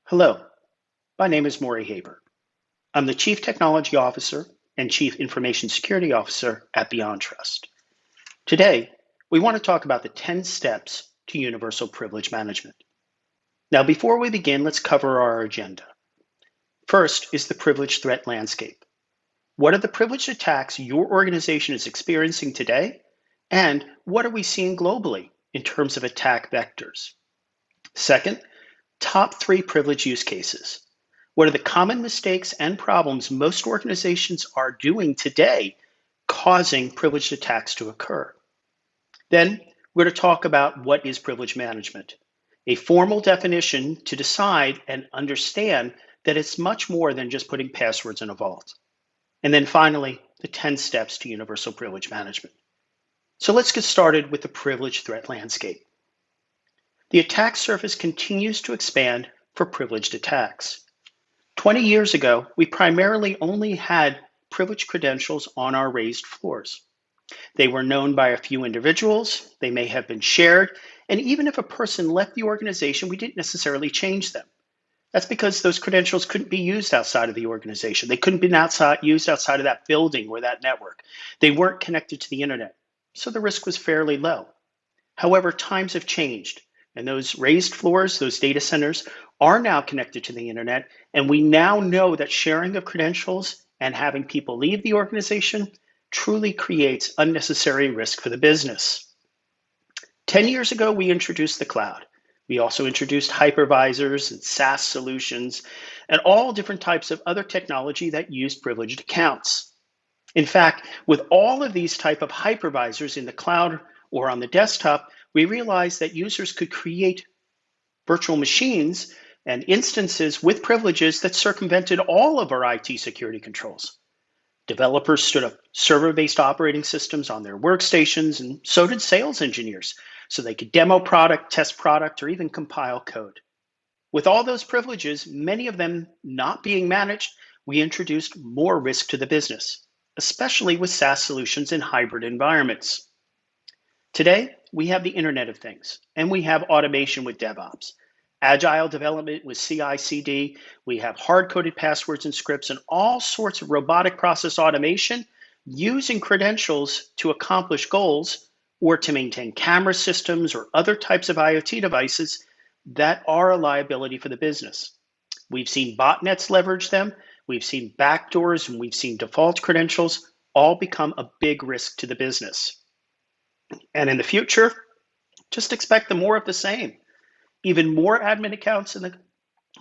Hello, my name is Morey Haber. I'm the Chief Technology Officer and Chief Information Security Officer at BeyondTrust. Today, we want to talk about the 10 steps to universal privilege management. Now, before we begin, let's cover our agenda. First is the privilege threat landscape. What are the privileged attacks your organization is experiencing today? And what are we seeing globally in terms of attack vectors? Second, top 3 privilege use cases. What are the common mistakes and problems most organizations are doing today causing privileged attacks to occur? Then we're going to talk about what is privilege management, a formal definition to decide and understand that it's much more than just putting passwords in a vault. And then finally, the 10 steps to universal privilege management. So let's get started with the privilege threat landscape. The attack surface continues to expand for privileged attacks. 20 years ago, we primarily only had privileged credentials on our raised floors. They were known by a few individuals, they may have been shared, and even if a person left the organization, we didn't necessarily change them. That's because those credentials couldn't be used outside of the organization. They couldn't be used outside of that building or that network. They weren't connected to the internet, so the risk was fairly low. However, times have changed. And those raised floors, those data centers, are now connected to the internet. And we now know that sharing of credentials and having people leave the organization truly creates unnecessary risk for the business. 10 years ago, we introduced the cloud. We also introduced hypervisors and SaaS solutions and all different types of other technology that used privileged accounts. In fact, with all of these type of hypervisors in the cloud or on the desktop, we realized that users could create virtual machines and instances with privileges that circumvented all of our IT security controls. Developers stood up server-based operating systems on their workstations, and so did sales engineers, so they could demo product, test product, or even compile code. With all those privileges, many of them not being managed, we introduced more risk to the business, especially with SaaS solutions in hybrid environments. Today, we have the Internet of Things, and we have automation with DevOps, agile development with CI/CD, we have hard-coded passwords and scripts, and all sorts of robotic process automation using credentials to accomplish goals or to maintain camera systems or other types of IoT devices that are a liability for the business. We've seen botnets leverage them, we've seen backdoors, and we've seen default credentials all become a big risk to the business. And in the future, just expect the more of the same. Even more admin accounts in the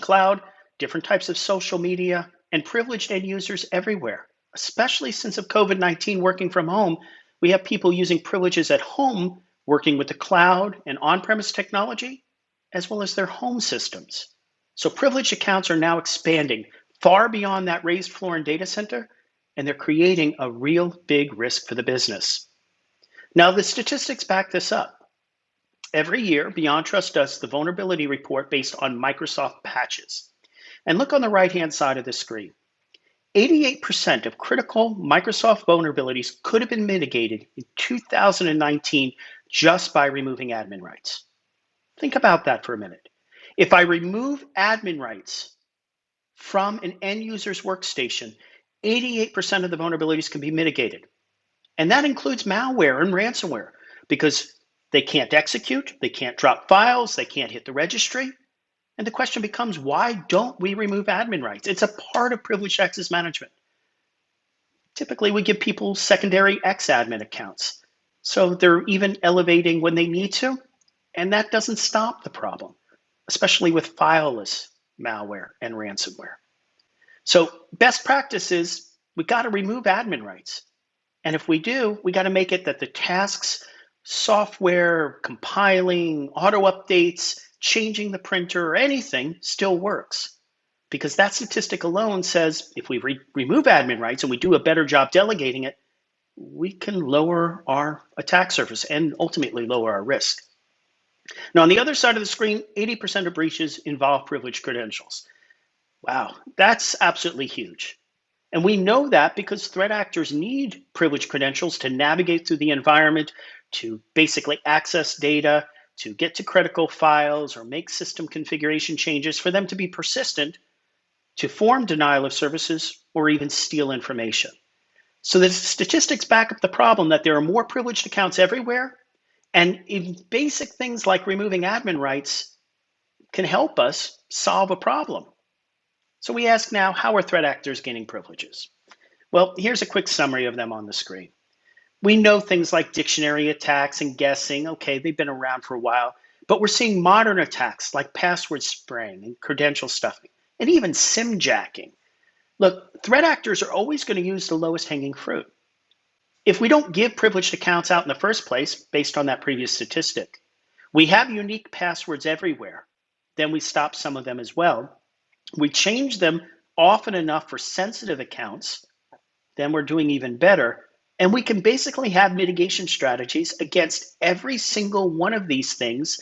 cloud, different types of social media, and privileged end users everywhere. Especially since of COVID-19 working from home, we have people using privileges at home, working with the cloud and on-premise technology, as well as their home systems. So privileged accounts are now expanding far beyond that raised floor and data center, and they're creating a real big risk for the business. Now, the statistics back this up. Every year, BeyondTrust does the vulnerability report based on Microsoft patches. And look on the right-hand side of the screen. 88% of critical Microsoft vulnerabilities could have been mitigated in 2019 just by removing admin rights. Think about that for a minute. If I remove admin rights from an end user's workstation, 88% of the vulnerabilities can be mitigated. And that includes malware and ransomware because they can't execute, they can't drop files, they can't hit the registry. And the question becomes, why don't we remove admin rights? It's a part of privileged access management. Typically, we give people secondary X-admin accounts. So they're even elevating when they need to, and that doesn't stop the problem, especially with fileless malware and ransomware. So best practice is we got to remove admin rights. And if we do, we got to make it that the tasks, software, compiling, auto updates, changing the printer, or anything still works. Because that statistic alone says if we remove admin rights and we do a better job delegating it, we can lower our attack surface and ultimately lower our risk. Now, on the other side of the screen, 80% of breaches involve privileged credentials. Wow, that's absolutely huge. And we know that because threat actors need privileged credentials to navigate through the environment, to basically access data, to get to critical files or make system configuration changes for them to be persistent, to form denial of services, or even steal information. So the statistics back up the problem that there are more privileged accounts everywhere, and even basic things like removing admin rights can help us solve a problem. So we ask now, how are threat actors gaining privileges? Well, here's a quick summary of them on the screen. We know things like dictionary attacks and guessing. Okay, they've been around for a while, but we're seeing modern attacks like password spraying and credential stuffing, and even SIM jacking. Look, threat actors are always going to use the lowest hanging fruit. If we don't give privileged accounts out in the first place, based on that previous statistic, we have unique passwords everywhere, then we stop some of them as well. We change them often enough for sensitive accounts, then we're doing even better. And we can basically have mitigation strategies against every single one of these things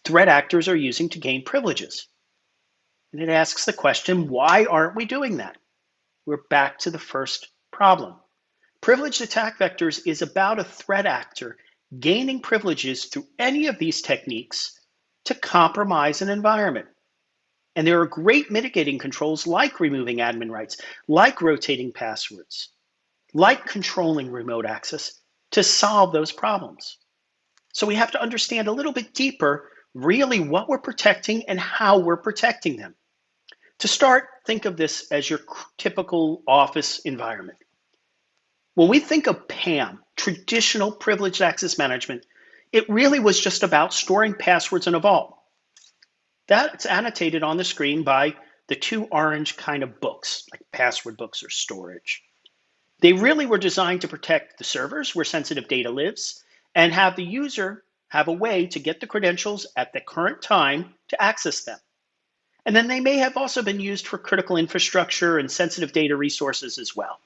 threat actors are using to gain privileges. And it asks the question, why aren't we doing that? We're back to the first problem. Privileged attack vectors is about a threat actor gaining privileges through any of these techniques to compromise an environment. And there are great mitigating controls like removing admin rights, like rotating passwords, like controlling remote access to solve those problems. So we have to understand a little bit deeper really what we're protecting and how we're protecting them. To start, think of this as your typical office environment. When we think of PAM, traditional privileged access management, it really was just about storing passwords in a vault. That's annotated on the screen by the two orange kind of books, like password books or storage. They really were designed to protect the servers where sensitive data lives and have the user have a way to get the credentials at the current time to access them. And then they may have also been used for critical infrastructure and sensitive data resources as well.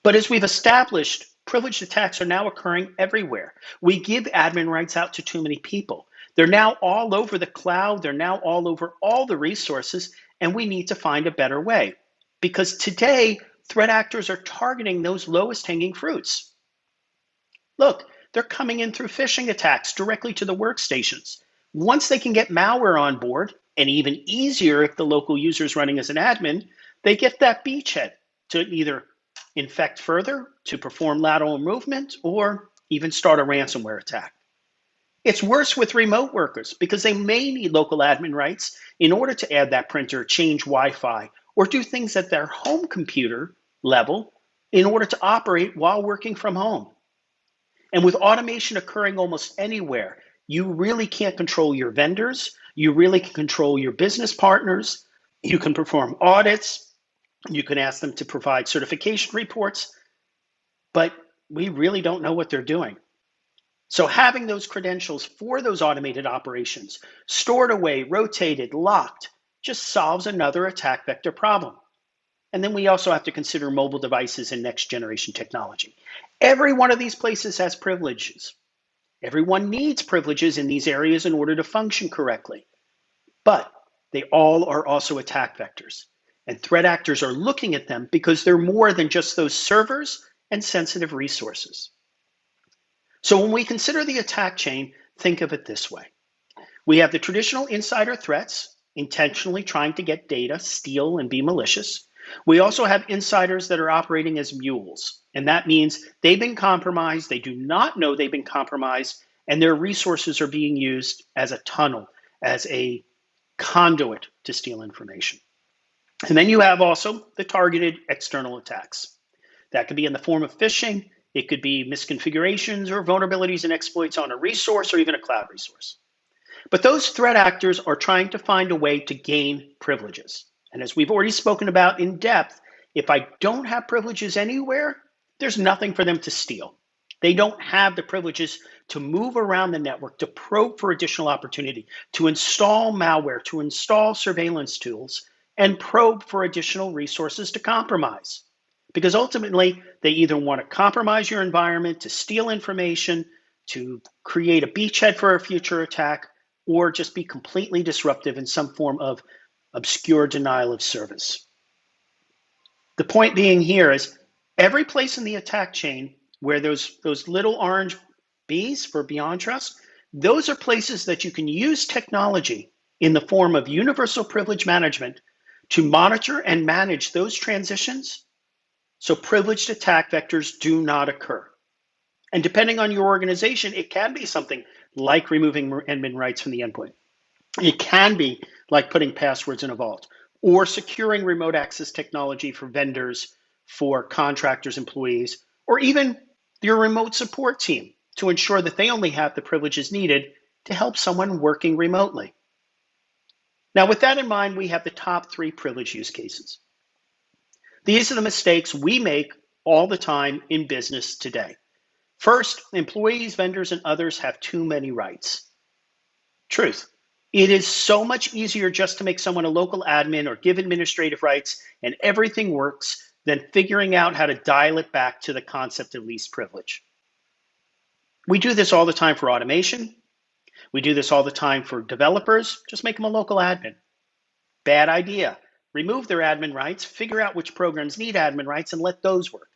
But as we've established, privileged attacks are now occurring everywhere. We give admin rights out to too many people. They're now all over the cloud. They're now all over all the resources, and we need to find a better way. Because today, threat actors are targeting those lowest hanging fruits. Look, they're coming in through phishing attacks directly to the workstations. Once they can get malware on board, and even easier if the local user is running as an admin, they get that beachhead to either infect further, to perform lateral movement, or even start a ransomware attack. It's worse with remote workers because they may need local admin rights in order to add that printer, change Wi-Fi, or do things at their home computer level in order to operate while working from home. And with automation occurring almost anywhere, you really can't control your vendors. You really can control your business partners. You can perform audits. You can ask them to provide certification reports, but we really don't know what they're doing. So having those credentials for those automated operations stored away, rotated, locked, just solves another attack vector problem. And then we also have to consider mobile devices and next generation technology. Every one of these places has privileges. Everyone needs privileges in these areas in order to function correctly. But they all are also attack vectors. And threat actors are looking at them because they're more than just those servers and sensitive resources. So when we consider the attack chain, think of it this way. We have the traditional insider threats, intentionally trying to get data, steal, and be malicious. We also have insiders that are operating as mules, and that means they've been compromised, they do not know they've been compromised, and their resources are being used as a tunnel, as a conduit to steal information. And then you have also the targeted external attacks. That could be in the form of phishing, it could be misconfigurations or vulnerabilities and exploits on a resource or even a cloud resource. But those threat actors are trying to find a way to gain privileges. And as we've already spoken about in depth, if I don't have privileges anywhere, there's nothing for them to steal. They don't have the privileges to move around the network, to probe for additional opportunity, to install malware, to install surveillance tools, and probe for additional resources to compromise. Because ultimately, they either want to compromise your environment, to steal information, to create a beachhead for a future attack, or just be completely disruptive in some form of obscure denial of service. The point being here is every place in the attack chain where those little orange B's for beyond trust, Those are places that you can use technology in the form of universal privilege management to monitor and manage those transitions so privileged attack vectors do not occur. And depending on your organization, it can be something like removing admin rights from the endpoint. It can be like putting passwords in a vault or securing remote access technology for vendors, for contractors, employees, or even your remote support team to ensure that they only have the privileges needed to help someone working remotely. Now, with that in mind, we have the top 3 privilege use cases. These are the mistakes we make all the time in business today. First, employees, vendors, and others have too many rights. Truth. It is so much easier just to make someone a local admin or give administrative rights and everything works than figuring out how to dial it back to the concept of least privilege. We do this all the time for automation. We do this all the time for developers. Just make them a local admin. Bad idea. Remove their admin rights, figure out which programs need admin rights, and let those work.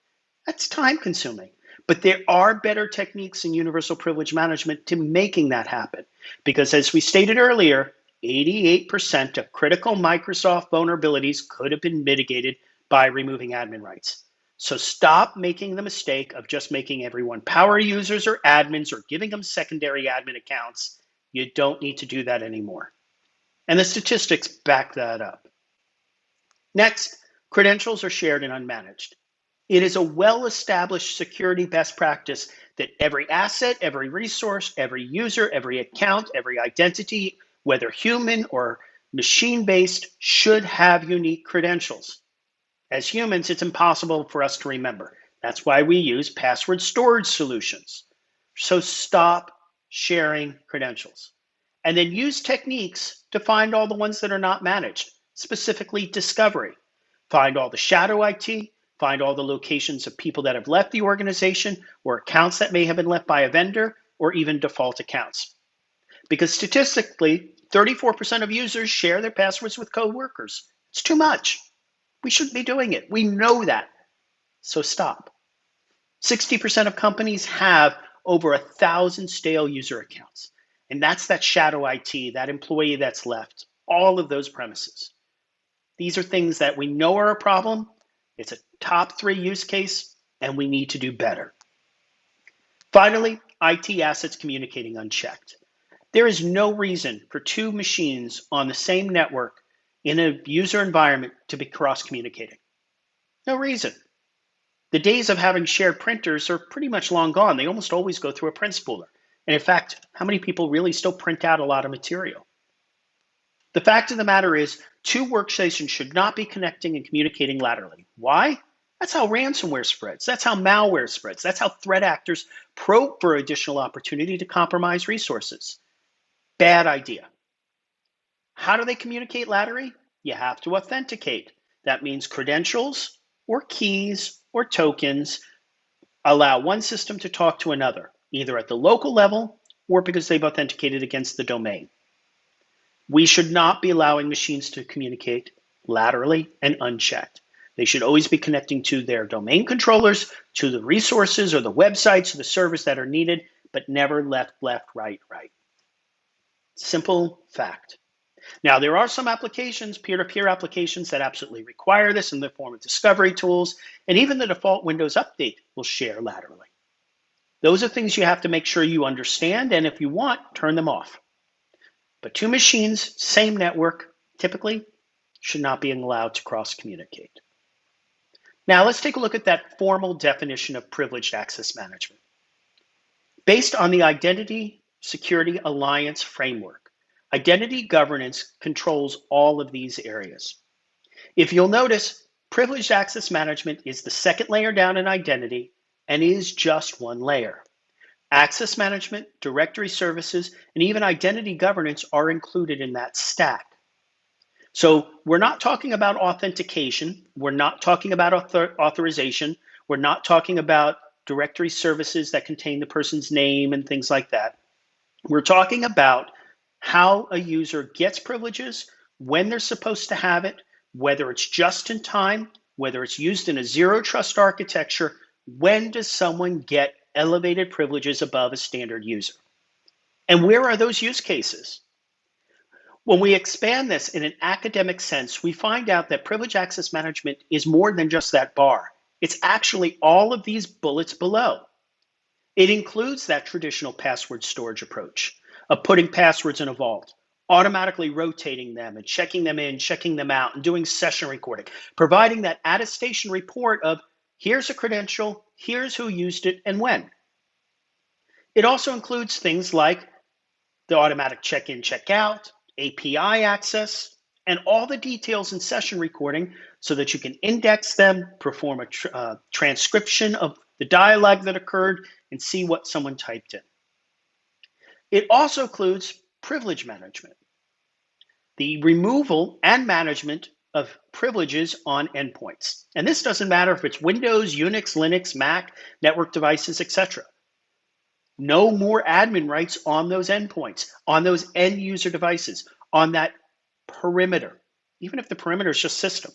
That's time consuming. But there are better techniques in universal privilege management to making that happen. Because as we stated earlier, 88% of critical Microsoft vulnerabilities could have been mitigated by removing admin rights. So stop making the mistake of just making everyone power users or admins or giving them secondary admin accounts. You don't need to do that anymore. And the statistics back that up. Next, credentials are shared and unmanaged. It is a well-established security best practice that every asset, every resource, every user, every account, every identity, whether human or machine-based, should have unique credentials. As humans, it's impossible for us to remember. That's why we use password storage solutions. So stop sharing credentials. And then use techniques to find all the ones that are not managed, specifically discovery. Find all the shadow IT, find all the locations of people that have left the organization or accounts that may have been left by a vendor or even default accounts. Because statistically, 34% of users share their passwords with coworkers. It's too much. We shouldn't be doing it. We know that. So stop. 60% of companies have over 1,000 stale user accounts. And that's that shadow IT, that employee that's left, all of those premises. These are things that we know are a problem. It's a top 3 use case, and we need to do better. Finally, IT assets communicating unchecked. There is no reason for 2 machines on the same network in a user environment to be cross-communicating. No reason. The days of having shared printers are pretty much long gone. They almost always go through a print spooler. And in fact, how many people really still print out a lot of material? The fact of the matter is, 2 workstations should not be connecting and communicating laterally. Why? That's how ransomware spreads. That's how malware spreads. That's how threat actors probe for additional opportunity to compromise resources. Bad idea. How do they communicate laterally? You have to authenticate. That means credentials or keys or tokens allow one system to talk to another, either at the local level or because they've authenticated against the domain. We should not be allowing machines to communicate laterally and unchecked. They should always be connecting to their domain controllers, to the resources or the websites or the servers that are needed, but never left, right. Simple fact. Now, there are some applications, peer-to-peer applications, that absolutely require this in the form of discovery tools, and even the default Windows update will share laterally. Those are things you have to make sure you understand, and if you want, turn them off. But 2 machines, same network, typically should not be allowed to cross-communicate. Now, let's take a look at that formal definition of privileged access management. Based on the Identity Security Alliance framework, identity governance controls all of these areas. If you'll notice, privileged access management is the second layer down in identity and is just one layer. Access management, directory services, and even identity governance are included in that stack. So we're not talking about authentication. We're not talking about authorization. We're not talking about directory services that contain the person's name and things like that. We're talking about how a user gets privileges, when they're supposed to have it, whether it's just in time, whether it's used in a zero trust architecture. When does someone get elevated privileges above a standard user? And where are those use cases? When we expand this in an academic sense, we find out that privileged access management is more than just that bar. It's actually all of these bullets below. It includes that traditional password storage approach of putting passwords in a vault, automatically rotating them and checking them in, checking them out, and doing session recording, providing that attestation report of here's a credential, here's who used it and when. It also includes things like the automatic check-in, check-out, API access, and all the details in session recording so that you can index them, perform a transcription of the dialogue that occurred, and see what someone typed in. It also includes privilege management, the removal and management of privileges on endpoints. And this doesn't matter if it's Windows, Unix, Linux, Mac, network devices, etc. No more admin rights on those endpoints, on those end user devices, on that perimeter, even if the perimeter is just system.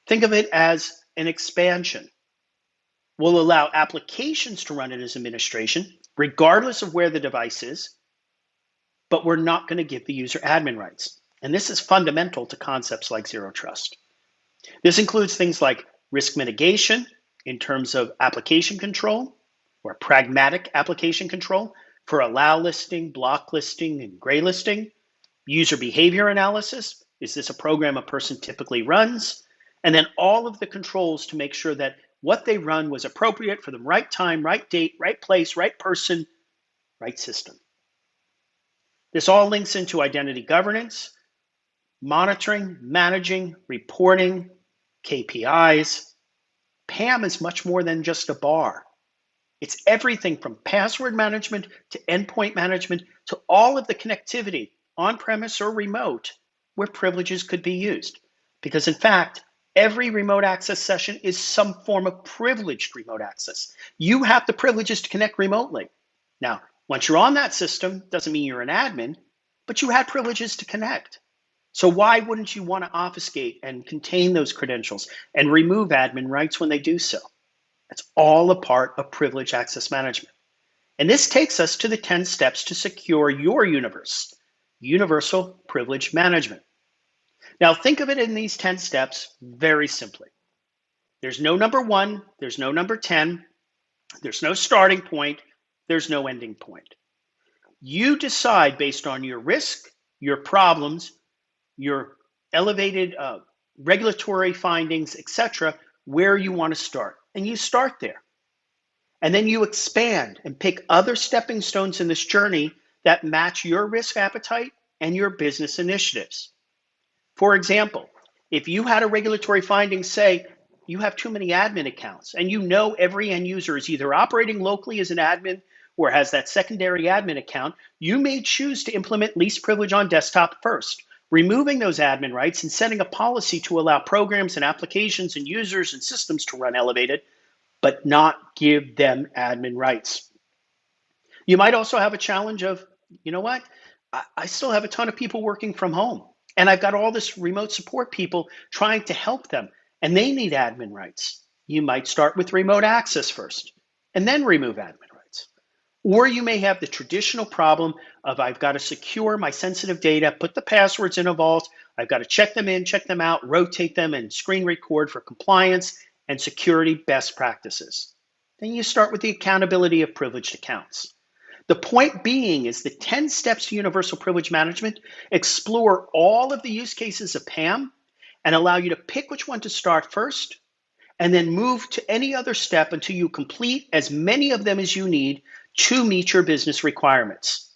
Think of it as an expansion. We'll allow applications to run it as administration, regardless of where the device is, but we're not going to give the user admin rights. And this is fundamental to concepts like zero trust. This includes things like risk mitigation in terms of application control, or pragmatic application control for allow listing, block listing, and gray listing, user behavior analysis. Is this a program a person typically runs? And then all of the controls to make sure that what they run was appropriate for the right time, right date, right place, right person, right system. This all links into identity governance, monitoring, managing, reporting, KPIs. PAM is much more than just a bar. It's everything from password management to endpoint management to all of the connectivity on-premise or remote where privileges could be used. Because in fact, every remote access session is some form of privileged remote access. You have the privileges to connect remotely. Now, once you're on that system, doesn't mean you're an admin, but you had privileges to connect. So why wouldn't you want to obfuscate and contain those credentials and remove admin rights when they do so? That's all a part of privileged access management. And this takes us to the 10 steps to secure your universe, universal privilege management. Now think of it in these 10 steps very simply. There's no number 1, there's no number 10, there's no starting point, there's no ending point. You decide based on your risk, your problems, your elevated regulatory findings, etc., where you want to start. And you start there. And then you expand and pick other stepping stones in this journey that match your risk appetite and your business initiatives. For example, if you had a regulatory finding say you have too many admin accounts and you know every end user is either operating locally as an admin or has that secondary admin account, you may choose to implement least privilege on desktop first, removing those admin rights and setting a policy to allow programs and applications and users and systems to run elevated, but not give them admin rights. You might also have a challenge of, you know what, I still have a ton of people working from home and I've got all this remote support people trying to help them and they need admin rights. You might start with remote access first and then remove admin rights. Or you may have the traditional problem of I've got to secure my sensitive data, put the passwords in a vault, I've got to check them in, check them out, rotate them, and screen record for compliance and security best practices. Then you start with the accountability of privileged accounts. The point being is the 10 steps to universal privilege management explore all of the use cases of PAM and allow you to pick which one to start first and then move to any other step until you complete as many of them as you need to meet your business requirements.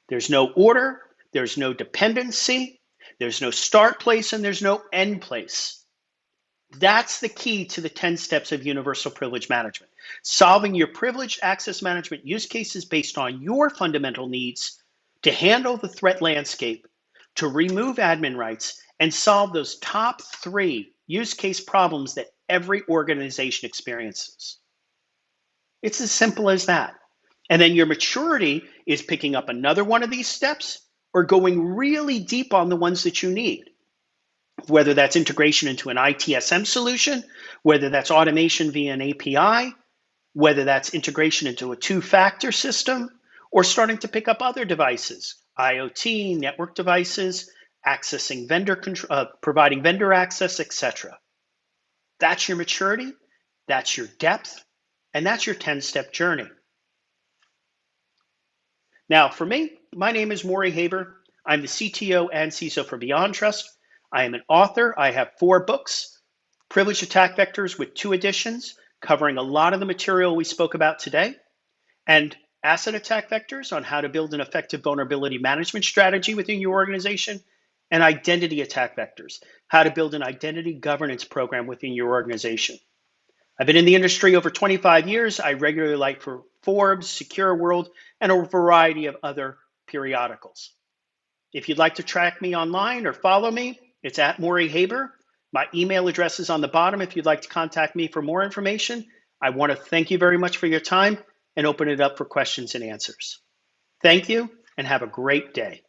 There's no order, there's no dependency, there's no start place, and there's no end place. That's the key to the 10 steps of universal privilege management. Solving your privileged access management use cases based on your fundamental needs to handle the threat landscape, to remove admin rights, and solve those top 3 use case problems that every organization experiences. It's as simple as that. And then your maturity is picking up another one of these steps or going really deep on the ones that you need. Whether that's integration into an ITSM solution, whether that's automation via an API, whether that's integration into a 2-factor system, or starting to pick up other devices, IoT, network devices, accessing vendor control, providing vendor access, etc. That's your maturity, that's your depth, and that's your 10-step journey. Now, for me, my name is Morey Haber. I'm the CTO and CISO for BeyondTrust. I am an author. I have 4 books, Privileged Attack Vectors with 2 editions, covering a lot of the material we spoke about today, and Asset Attack Vectors on how to build an effective vulnerability management strategy within your organization, and Identity Attack Vectors, how to build an identity governance program within your organization. I've been in the industry over 25 years. I regularly write for Forbes, Secure World, and a variety of other periodicals. If you'd like to track me online or follow me, it's at Morey Haber. My email address is on the bottom if you'd like to contact me for more information. I want to thank you very much for your time and open it up for questions and answers. Thank you and have a great day.